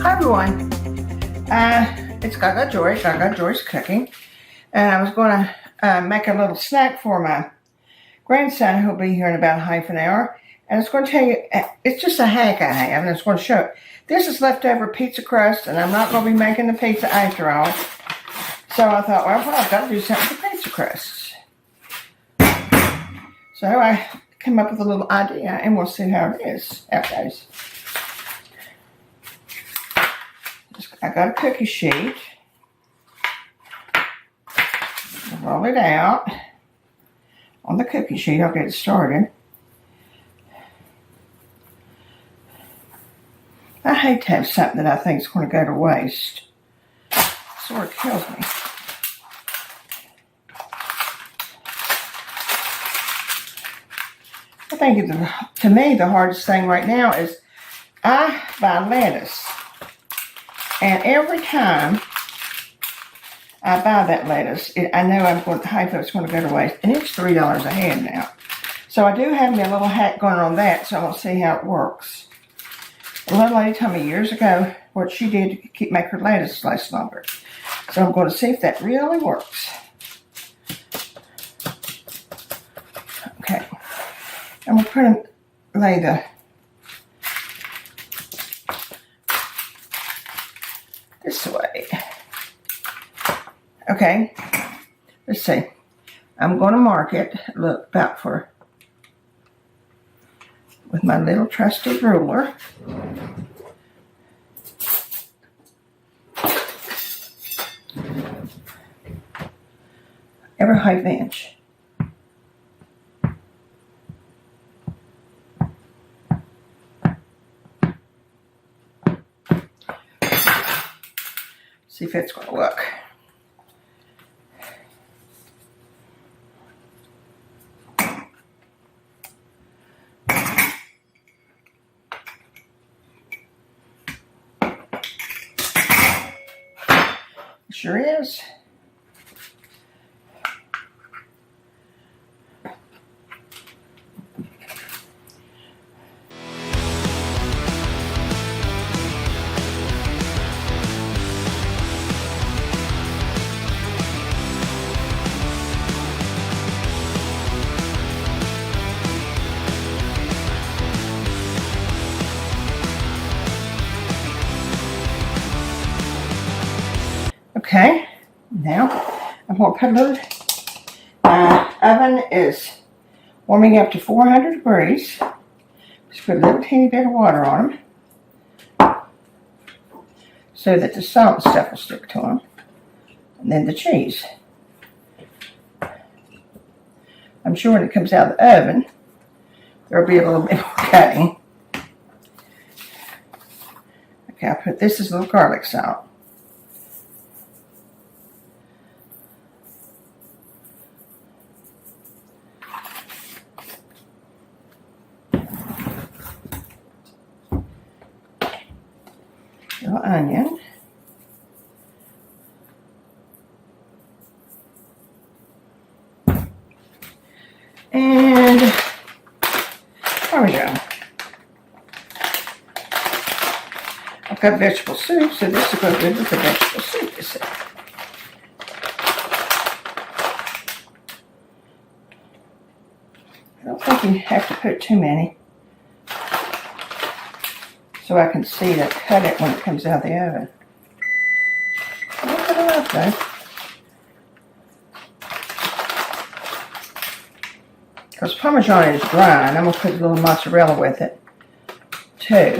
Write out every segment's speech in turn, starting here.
Hi everyone, it's Gagajoy, Gagajoy's Cooking, and I was going to make a little snack for my grandson who'll be here in about half an hour, and I was going to tell you, it's just a hack I have, and I was going to show it. This is leftover pizza crust, and I'm not going to be making the pizza after all, so I thought, well, I've got to do something for pizza crusts. So I came up with a little idea, and we'll see how it is, how it goes. I got a cookie sheet. I'll roll it out on the cookie sheet. I'll get it started. I hate to have something that I think is going to go to waste. It sort of kills me. I think to me the hardest thing right now is I buy lettuce. And every time I buy that lettuce, I know half of it's going to go to waste. And it's $3 a head now. So I do have me a little hack going on that, so I'm going to see how it works. A little lady told me years ago what she did to make her lettuce last longer. So I'm going to see if that really works. Okay. I'm going to lay the this way. Okay, let's see. I'm going to mark it, look, about with my little trusty ruler. Every half inch. See if it's going to work. It sure is. Okay, now I'm going to put a little, my oven is warming up to 400 degrees. Just put a little teeny bit of water on them so that the salt and stuff will stick to them. And then the cheese. I'm sure when it comes out of the oven, there'll be a little bit more cutting. Okay, I'll put this as a little garlic salt. Little onion. And there we go. I've got vegetable soup, so this will go good with the vegetable soup, you see. I don't think you have to put too many. So I can see to cut it when it comes out of the oven. I'll put it up though. Because Parmesan is dry, and I'm going to put a little mozzarella with it too.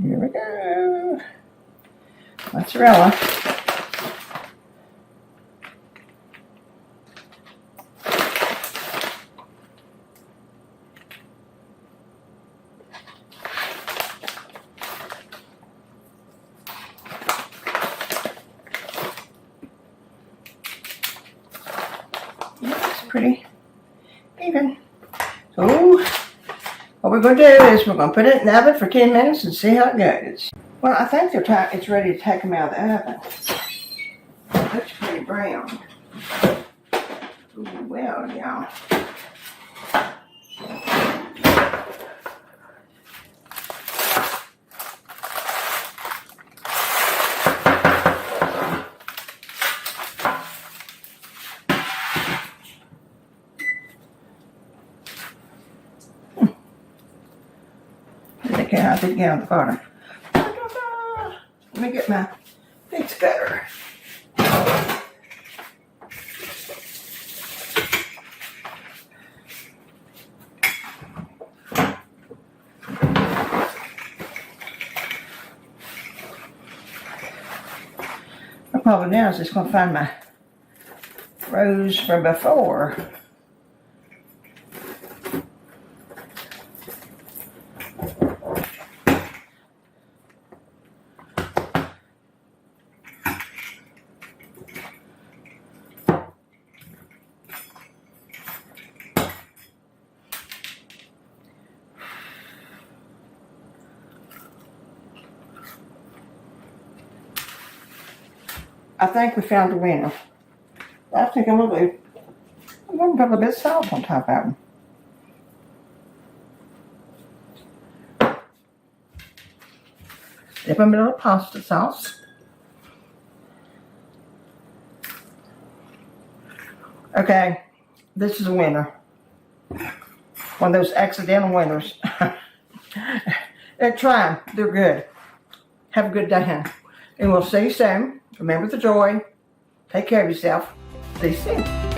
Here we go. Mozzarella. Looks pretty even. So what we're going to do is we're going to put it in the oven for 10 minutes and see how it goes. Well, I think it's ready to take them out of the oven. It looks pretty brown. Ooh, well, y'all. Okay, I did get on the bottom. Let me get my big scutter. My problem now is just going to find my rows from before. I think we found the winner. I think I'm going to put a little bit of salt on top of them. Dip them in a little pasta sauce. Okay, this is a winner. One of those accidental winners. Try them. They're good. Have a good day, and we'll see you soon. Remember the joy. Take care of yourself. See you soon.